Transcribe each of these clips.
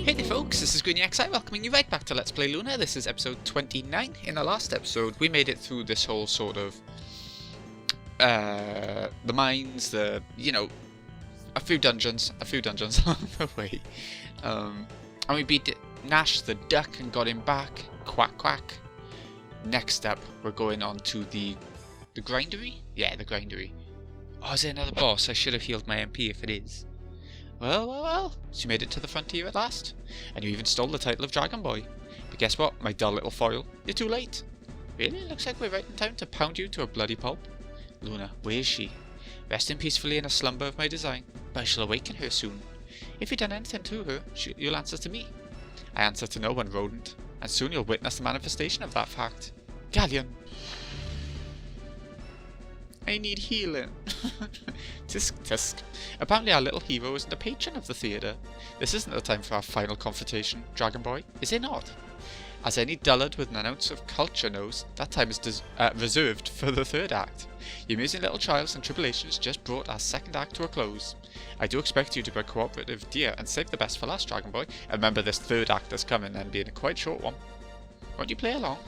Hey there folks, this is GreenyXI welcoming you right back to Let's Play Lunar. This is episode 29. In the last episode, we made it through this whole sort of, the mines, a few dungeons on the way. And we beat Nash the duck and got him back. Quack quack. Next up, we're going on to the grindery? Yeah, the grindery. Oh, is there another boss? I should have healed my MP if it is. Well, so you made it to the frontier at last, and you even stole the title of Dragon Boy. But guess what, my dull little foil? You're too late. Really? Looks like we're right in time to pound you to a bloody pulp. Luna, where is she? Resting peacefully in a slumber of my design, but I shall awaken her soon. If you've done anything to her, you'll answer to me. I answer to no one, rodent, and soon you'll witness the manifestation of that fact. Galleon! I need healing. Tisk tisk. Apparently our little hero isn't a patron of the theatre. This isn't the time for our final confrontation, Dragon Boy, is it not? As any dullard with an ounce of culture knows, that time is reserved for the third act. Your amusing little trials and tribulations just brought our second act to a close. I do expect you to be a cooperative dear and save the best for last, Dragon Boy, and remember this third act is coming and being a quite short one. Won't you play along?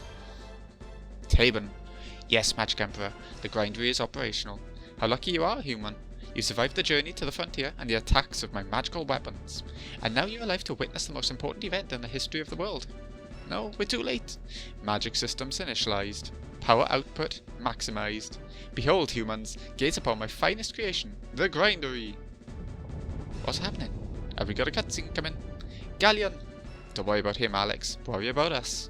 Taban. Yes, Magic Emperor, the grindery is operational. How lucky you are, human. You survived the journey to the frontier and the attacks of my magical weapons. And now you're alive to witness the most important event in the history of the world. No, we're too late. Magic systems initialized. Power output maximized. Behold, humans, gaze upon my finest creation, the grindery. What's happening? Have we got a cutscene coming? Galleon! Don't worry about him, Alex. Worry about us.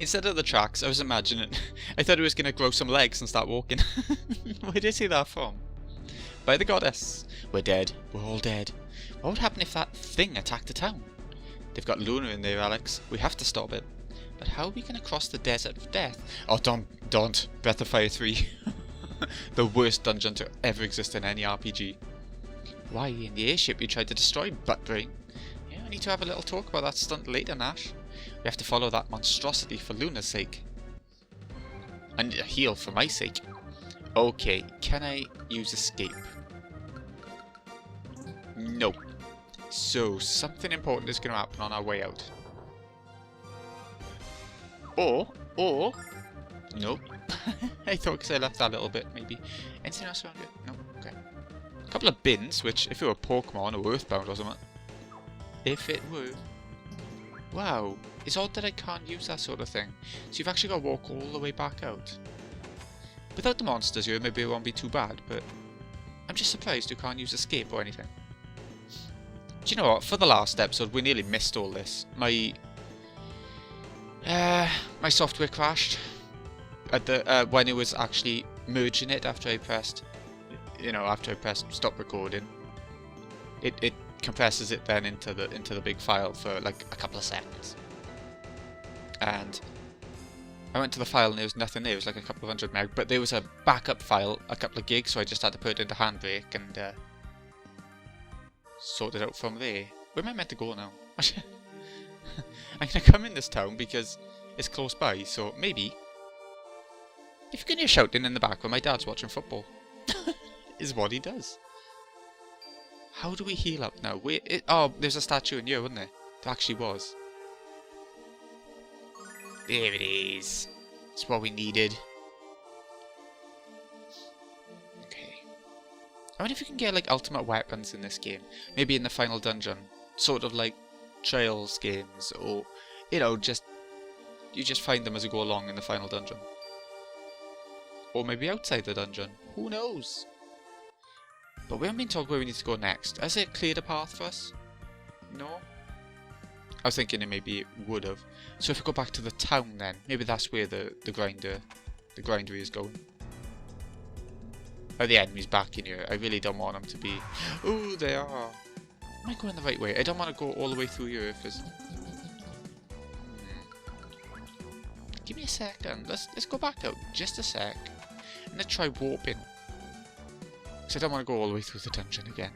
Instead of the tracks, I was imagining, I thought he was going to grow some legs and start walking. Where did you see that from? By the goddess. We're dead. We're all dead. What would happen if that thing attacked the town? They've got Lunar in there, Alex. We have to stop it. But how are we going to cross the desert of death? Oh, don't. Breath of Fire 3. The worst dungeon to ever exist in any RPG. Why, in the airship you tried to destroy, buttbrain? Yeah, we need to have a little talk about that stunt later, Nash. We have to follow that monstrosity for Lunar's sake. I need a heal for my sake. Okay, can I use escape? No. So, something important is going to happen on our way out. Or, nope. I thought because I left that a little bit, maybe. Anything else around here? No, okay. A couple of bins, which, if it were Pokemon or Earthbound or something. If it were. Wow, it's odd that I can't use that sort of thing. So you've actually got to walk all the way back out. Without the monsters here, maybe it won't be too bad, but I'm just surprised you can't use escape or anything. Do you know what? For the last episode, we nearly missed all this. My software crashed at the when it was actually merging it after I pressed, stop recording. It compresses it then into the big file for like a couple of seconds. And I went to the file and there was nothing there. It was like a couple of hundred meg, but there was a backup file, a couple of gigs, so I just had to put it into Handbrake and sort it out from there. Where am I meant to go now? I'm gonna come in this town because it's close by, so maybe If you can hear shouting in the background, my dad's watching football. Is what he does. How do we heal up now? Oh, there's a statue in here, wasn't there? There actually was. There it is. It's what we needed. Okay. I wonder if you can get like ultimate weapons in this game. Maybe in the final dungeon. Sort of like Trails games, or you know, you just find them as you go along in the final dungeon. Or maybe outside the dungeon. Who knows? But we haven't been told where we need to go next. Has it cleared a path for us? No? I was thinking it maybe would have. So if we go back to the town then, maybe that's where the grindery is going. Oh, the enemy's back in here. I really don't want them to be... Oh, they are. Am I going the right way? I don't want to go all the way through here if it's... Give me a second. Let's go back out. Just a sec. And let's try warping. Because I don't want to go all the way through the dungeon again.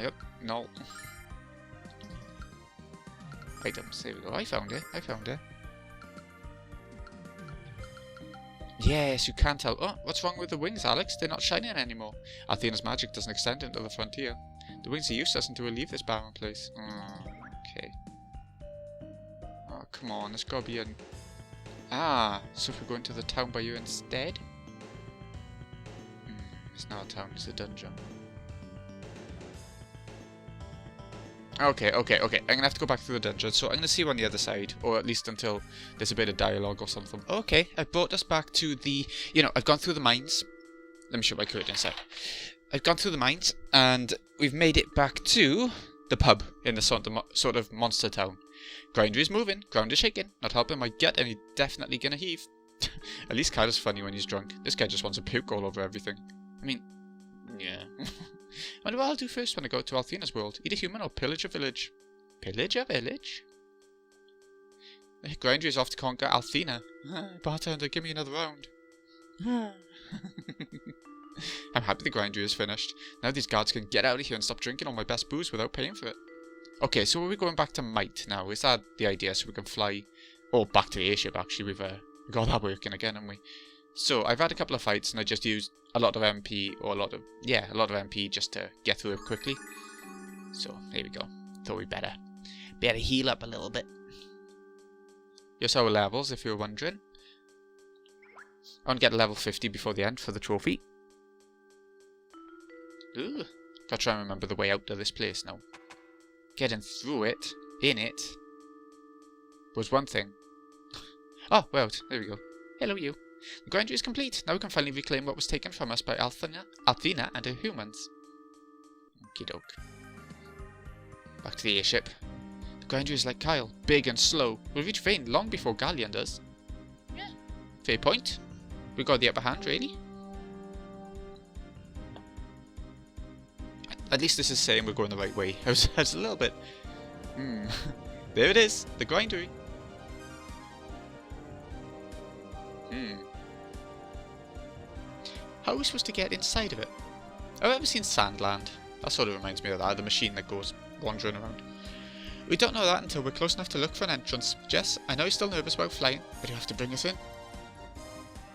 Yep. No. Items. There we go. I found it. I found it. Yes, you can tell. Oh, what's wrong with the wings, Alex? They're not shining anymore. Athena's magic doesn't extend into the frontier. The wings are useless until we leave this barren place. Okay. Oh, come on. There's got to be an... Ah, so if we go into the town by you instead? It's not a town, it's a dungeon. Okay. I'm gonna have to go back to the dungeon, so I'm gonna see you on the other side, or at least until there's a bit of dialogue or something. Okay, I brought us back to the... You know, I've gone through the mines. Let me show my curtain inside. I've gone through the mines, and we've made it back to the pub in the sort of monster town. Grinder is moving, ground is shaking, not helping my gut, and he's definitely gonna heave. At least Kyle's funny when he's drunk. This guy just wants to puke all over everything. I mean, yeah. I wonder what I'll do first when I go to Althena's world. Eat a human or pillage a village? Pillage a village? Grinder is off to conquer Althena. Bartender, give me another round. I'm happy the grinder is finished. Now these guards can get out of here and stop drinking all my best booze without paying for it. Okay, so are we going back to Might now? Is that the idea, so we can fly? Or back to the airship, actually. We've got that working again, haven't we? So, I've had a couple of fights, and I just used a lot of MP, or a lot of MP just to get through it quickly. So, here we go. Thought we better heal up a little bit. Here's our levels, if you're wondering. I want to get level 50 before the end for the trophy. Ooh, gotta try and remember the way out of this place now. Getting through it, in it, was one thing. Oh, well, there we go. Hello, you. The grinder is complete. Now we can finally reclaim what was taken from us by Athena and her humans. Okie doke. Back to the airship. The grinder is like Kyle, big and slow. We'll reach Vane long before Galleon does. Yeah, fair point. We got the upper hand, really. At least this is saying we're going the right way. I was a little bit... There it is, the grindery. How are we supposed to get inside of it? I've ever seen Sandland. That sort of reminds me of that, the machine that goes wandering around. We don't know that until we're close enough to look for an entrance. Jess, I know you're still nervous about flying, but you have to bring us in.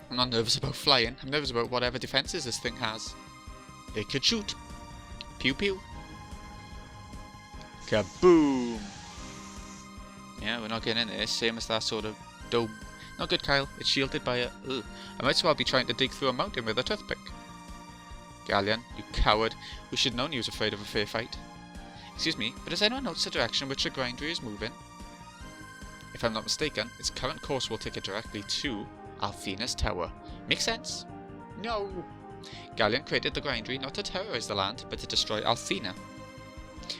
I'm not nervous about flying, I'm nervous about whatever defences this thing has. It could shoot. Pew pew. Kaboom! Yeah, we're not getting in there. Same as that sort of dome. Not good, Kyle. It's shielded by a... Ugh. I might as well be trying to dig through a mountain with a toothpick. Galleon, you coward. We should have known you was afraid of a fair fight. Excuse me, but has anyone noticed the direction in which the grindery is moving? If I'm not mistaken, its current course will take it directly to Althena's tower. Makes sense? No! Galleon created the grindery not to terrorize the land, but to destroy Althena.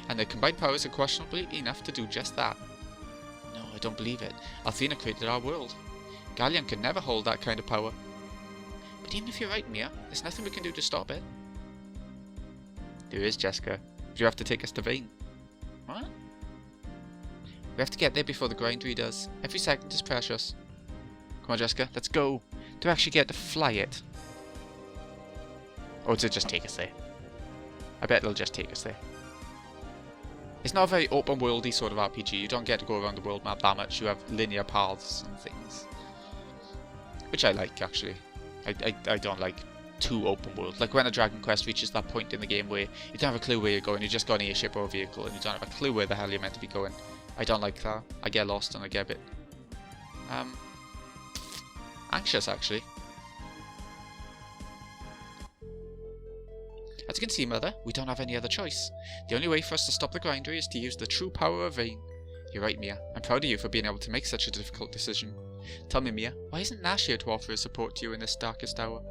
And their combined powers are questionably enough to do just that. No, I don't believe it. Althena created our world. Galleon could never hold that kind of power. But even if you're right, Mia, there's nothing we can do to stop it. There is, Jessica. But you have to take us to Vane. What? We have to get there before the grindery does. Every second is precious. Come on, Jessica, let's go. Do we actually get to fly it? Or does it just take us there? I bet it'll just take us there. It's not a very open worldy sort of RPG. You don't get to go around the world map that much. You have linear paths and things, which I like actually. I don't like too open world. Like when a Dragon Quest reaches that point in the game where you don't have a clue where you're going. You just got an airship or a vehicle and you don't have a clue where the hell you're meant to be going. I don't like that. I get lost and I get a bit anxious actually. As you can see, Mother, we don't have any other choice. The only way for us to stop the Grindery is to use the true power of Vane. You're right, Mia. I'm proud of you for being able to make such a difficult decision. Tell me, Mia, why isn't Nash here to offer his support to you in this darkest hour?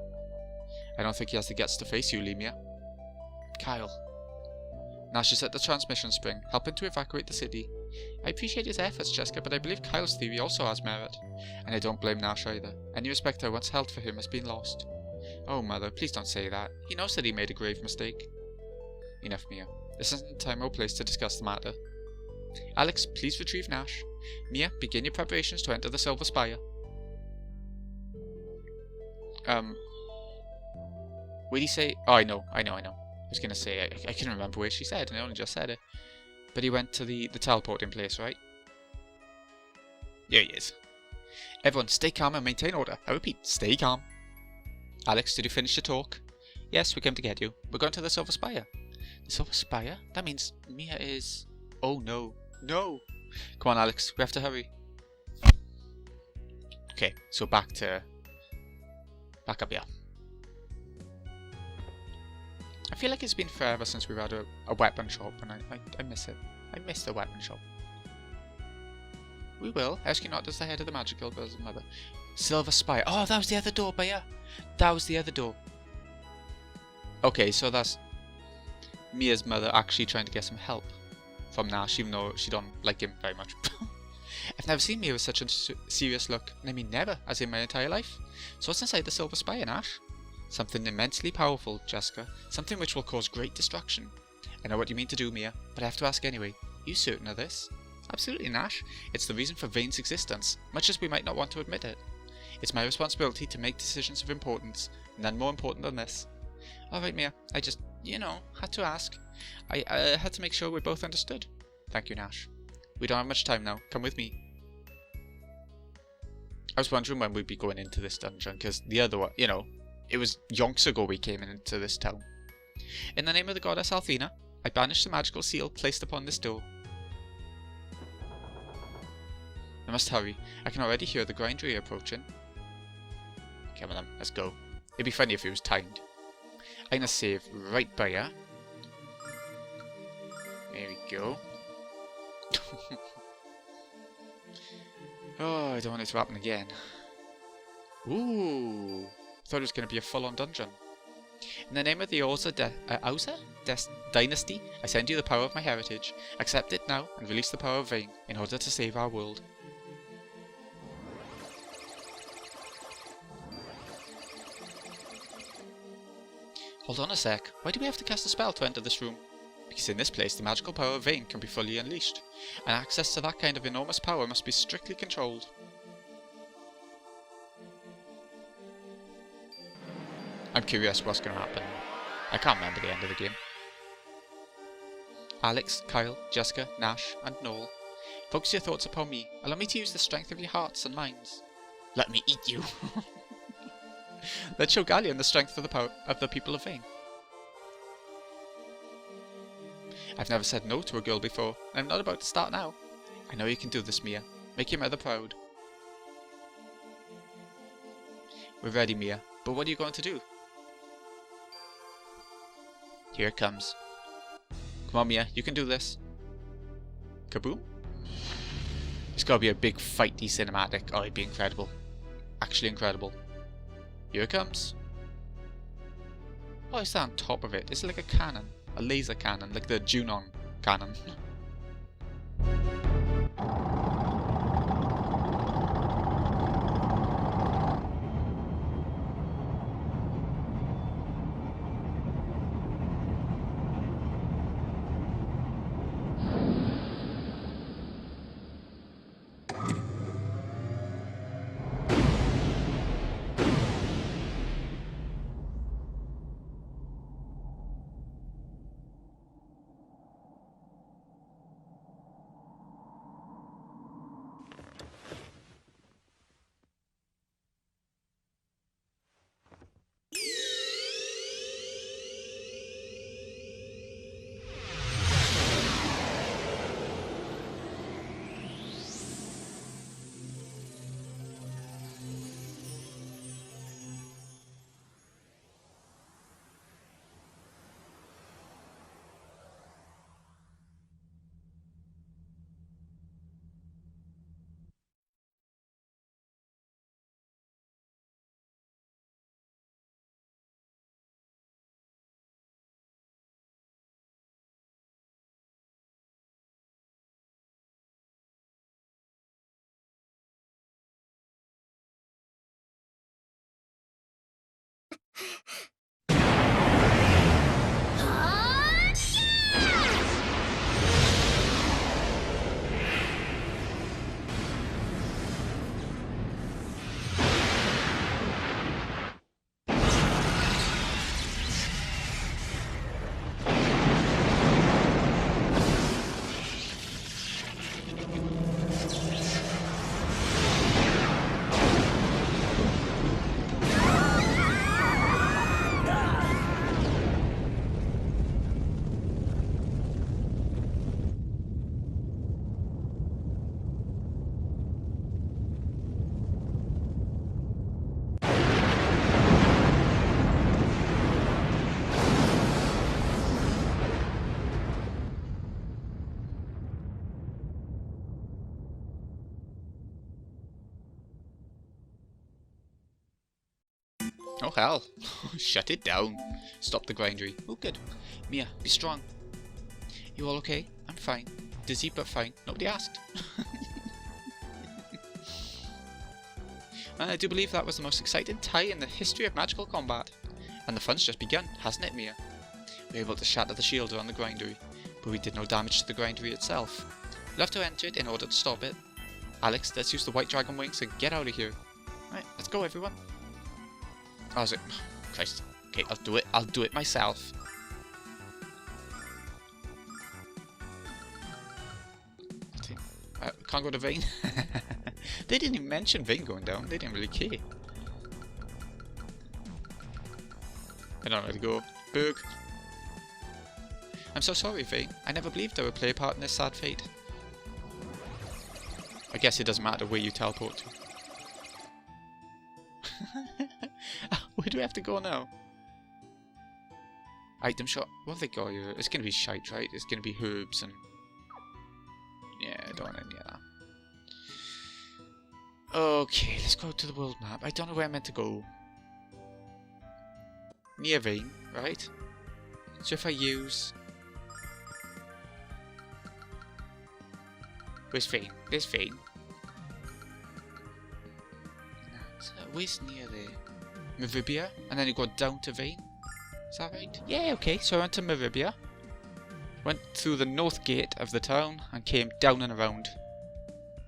I don't think he has the guts to face you, Lemia. Kyle. Nash is at the transmission spring, helping to evacuate the city. I appreciate his efforts, Jessica, but I believe Kyle's theory also has merit. And I don't blame Nash either. Any respect I once held for him has been lost. Oh, Mother, please don't say that. He knows that he made a grave mistake. Enough, Mia. This isn't the time or place to discuss the matter. Alex, please retrieve Nash. Mia, begin your preparations to enter the Silver Spire. What did he say? Oh, I know. I was gonna say, I can't remember where she said, and I only just said it. But he went to the teleporting place, right? There he is. Everyone, stay calm and maintain order. I repeat, stay calm. Alex, did you finish your talk? Yes, we came to get you. We're going to the Silver Spire. The Silver Spire? That means Mia is... Oh no. No! Come on, Alex, we have to hurry. Okay, so back up here. I feel like it's been forever since we've had a weapon shop, and I miss it. I miss the weapon shop. We will. Ask you not as the head of the magical girl's mother. Silver Spire. Oh, that was the other door, Baya. That was the other door. Okay, so that's Mia's mother actually trying to get some help from Nash, even though she don't like him very much. I've never seen Mia with such a serious look, and I mean never, as in my entire life. So what's inside the Silver Spire, Nash? Something immensely powerful, Jessica. Something which will cause great destruction. I know what you mean to do, Mia, but I have to ask anyway. Are you certain of this? Absolutely, Nash. It's the reason for Vane's existence, much as we might not want to admit it. It's my responsibility to make decisions of importance, none more important than this. Alright, Mia, I just, had to ask. I had to make sure we both understood. Thank you, Nash. We don't have much time now. Come with me. I was wondering when we'd be going into this dungeon, because the other one, it was yonks ago we came into this town. In the name of the goddess Althena, I banish the magical seal placed upon this door. I must hurry. I can already hear the Grindery approaching. Come on then, let's go. It'd be funny if it was timed. I'm gonna save right by here. There we go. Oh, I don't want it to happen again. Ooh, thought it was gonna be a full-on dungeon. In the name of the Auza Dynasty, I send you the power of my heritage. Accept it now and release the power of Vane in order to save our world. Hold on a sec, why do we have to cast a spell to enter this room? Because in this place the magical power of Vane can be fully unleashed, and access to that kind of enormous power must be strictly controlled. I'm curious what's going to happen. I can't remember the end of the game. Alex, Kyle, Jessica, Nash, and Noel. Focus your thoughts upon me. Allow me to use the strength of your hearts and minds. Let me eat you. Let's show Galleon the strength of the power of the people of Vane. I've never said no to a girl before, and I'm not about to start now. I know you can do this, Mia. Make your mother proud. We're ready, Mia, but what are you going to do? Here it comes. Come on, Mia, you can do this. Kaboom! It's gotta be a big fighty cinematic. Oh, it'd be incredible. Actually incredible. Here it comes. Oh, it's on top of it. It's like a cannon. A laser cannon, like the Junon cannon. Oh hell. Shut it down. Stop the grindery. Oh good. Mia, be strong. You all okay? I'm fine. Dizzy but fine. Nobody asked. And I do believe that was the most exciting tie in the history of magical combat. And the fun's just begun, hasn't it, Mia? We were able to shatter the shield around the grindery, but we did no damage to the grindery itself. We'll have to enter it in order to stop it. Alex, let's use the white dragon wings and get out of here. Right, let's go everyone. Oh, is it? Christ. Okay, I'll do it. I'll do it myself. Can't go to Vane. They didn't even mention Vane going down. They didn't really care. I don't know where to go. Berg. I'm so sorry, Vane. I never believed I would play a part in this sad fate. I guess it doesn't matter where you teleport to. Where do we have to go now? Item shop. What have they got here? It's gonna be shite, right? It's gonna be herbs and... yeah, I don't want any of that. Okay, let's go to the world map. I don't know where I'm meant to go. Near Vane, right? So if I use... where's Vane? There's Vane. So where's near there? Maribia, and then you go down to Vane. Is that right? Yeah, okay, so I went to Maribia. Went through the north gate of the town and came down and around.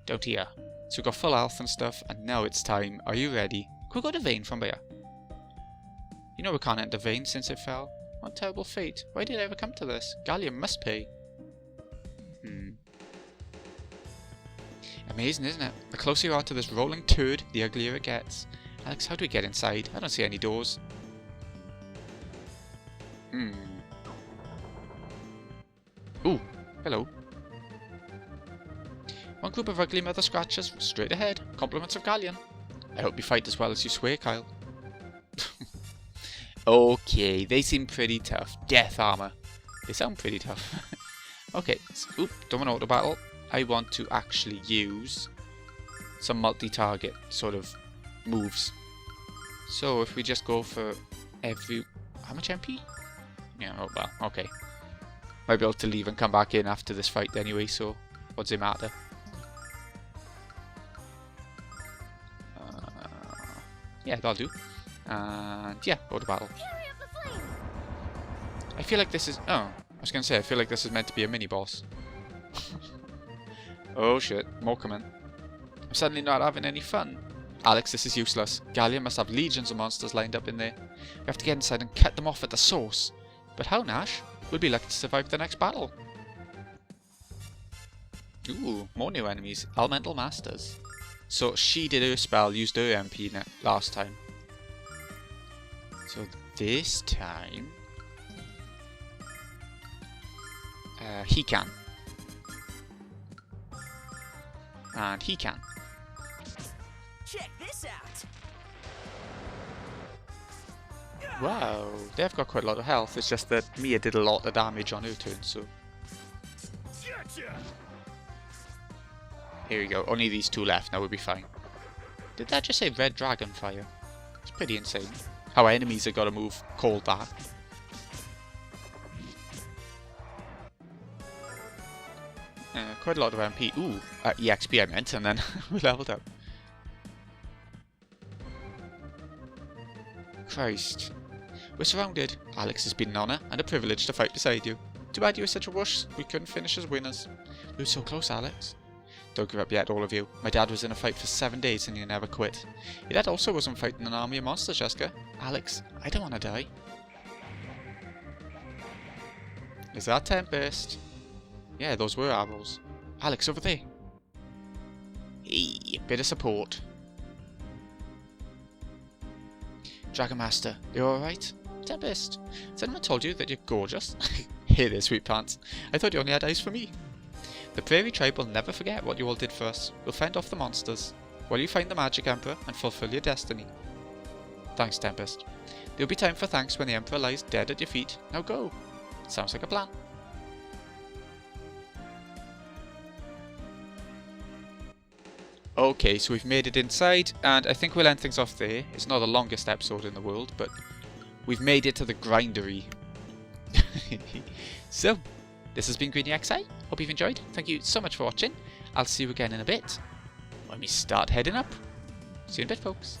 Down here. So we got full health and stuff, and now it's time. Are you ready? Can we go to Vane from here? You know we can't enter Vane since it fell. What terrible fate. Why did I ever come to this? Gallium must pay. Amazing, isn't it? The closer you are to this rolling turd, the uglier it gets. Alex, how do we get inside? I don't see any doors. Ooh, hello. One group of ugly mother scratchers straight ahead. Compliments of Gallion. I hope you fight as well as you swear, Kyle. Okay, they seem pretty tough. Death armor. They sound pretty tough. Okay, oop, don't want auto battle. I want to actually use some multi-target sort of moves. So if we just go for every... how much MP? Yeah, oh well, okay. Might be able to leave and come back in after this fight anyway, so what's it matter? Yeah, that'll do. And yeah, go to battle. I feel like this is... oh, I was going to say, I feel like this is meant to be a mini-boss. Oh shit, more coming. I'm suddenly not having any fun. Alex, this is useless. Gallia must have legions of monsters lined up in there. We have to get inside and cut them off at the source. But how, Nash? We'll be lucky to survive the next battle. Ooh, more new enemies. Elemental Masters. So she did her spell, used her MP last time. So this time... he can. And he can. Check this out. Wow, they've got quite a lot of health. It's just that Mia did a lot of damage on her turn, so... Gotcha. Here we go. Only these two left. Now we'll be fine. Did that just say Red Dragon Fire? It's pretty insane. How enemies have got a move called that. Quite a lot of MP. Ooh, EXP I meant, and then we leveled up. Christ. We're surrounded. Alex, has been an honour and a privilege to fight beside you. Too bad you were such a wuss, we couldn't finish as winners. We were so close, Alex. Don't give up yet, all of you. My dad was in a fight for 7 days and he never quit. Your dad also wasn't fighting an army of monsters, Jessica. Alex, I don't want to die. Is that Tempest? Yeah, those were arrows. Alex, over there. Hey, bit of support. Dragon Master, you alright? Tempest, has anyone told you that you're gorgeous? Hey there, sweet pants. I thought you only had eyes for me. The Prairie Tribe will never forget what you all did for us. We'll fend off the monsters, while you find the Magic Emperor and fulfill your destiny. Thanks, Tempest. There'll be time for thanks when the Emperor lies dead at your feet. Now go. Sounds like a plan. Okay, so we've made it inside, and I think we'll end things off there. It's not the longest episode in the world, but we've made it to the grindery. So, this has been Greeny XI. Hope you've enjoyed. Thank you so much for watching. I'll see you again in a bit when we start heading up. See you in a bit, folks.